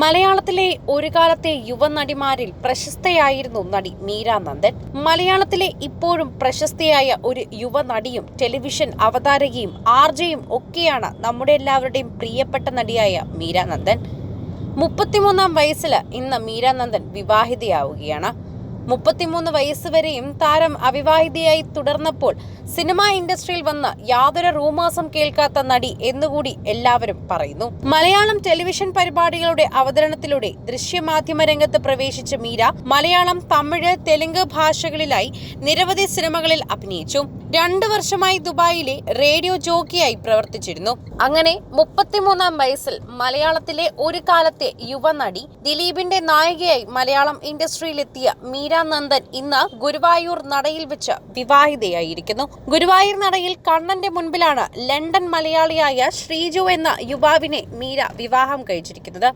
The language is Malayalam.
മലയാളത്തിലെ ഒരു കാലത്തെ യുവനടിമാരിൽ പ്രശസ്തയായിരുന്നു നടി മീര നന്ദൻ. മലയാളത്തിലെ ഇപ്പോഴും പ്രശസ്തയായ ഒരു യുവനടിയും ടെലിവിഷൻ അവതാരകയും ആർജയും ഒക്കെയാണ് നമ്മുടെ എല്ലാവരുടെയും പ്രിയപ്പെട്ട നടിയായ മീര നന്ദൻ. 33-ാം വയസ്സിൽ ഇന്ന് മീര നന്ദൻ വിവാഹിതയാവുകയാണ്. 33 വയസ്സ് വരെയും താരം അവിവാഹിതയായി തുടർന്നപ്പോൾ സിനിമാ ഇൻഡസ്ട്രിയിൽ വന്ന് യാതൊരു റൂമേഴ്സും കേൾക്കാത്ത നടി എന്നുകൂടി എല്ലാവരും പറയുന്നു. മലയാളം ടെലിവിഷൻ പരിപാടികളുടെ അവതരണത്തിലൂടെ ദൃശ്യമാധ്യമ രംഗത്ത് പ്രവേശിച്ച മീര മലയാളം, തമിഴ്, തെലുങ്ക് ഭാഷകളിലായി നിരവധി സിനിമകളിൽ അഭിനയിച്ചു. 2 വർഷമായി ദുബായിലെ റേഡിയോ ജോക്കിയായി പ്രവർത്തിച്ചിരുന്നു. അങ്ങനെ 33-ാം വയസ്സിൽ മലയാളത്തിലെ ഒരു കാലത്തെ യുവനടി ദിലീപിന്റെ നായികയായി മലയാളം ഇൻഡസ്ട്രിയിലെത്തിയ മീര നന്ദൻ ഇന്ന് ഗുരുവായൂർ നടയിൽ വെച്ച് വിവാഹിതയായിരിക്കുന്നു. ഗുരുവായൂർ നടയിൽ കണ്ണന്റെ മുൻപിലാണ് ലണ്ടൻ മലയാളിയായ ശ്രീജു എന്ന യുവാവിനെ മീര വിവാഹം കഴിച്ചിരിക്കുന്നത്.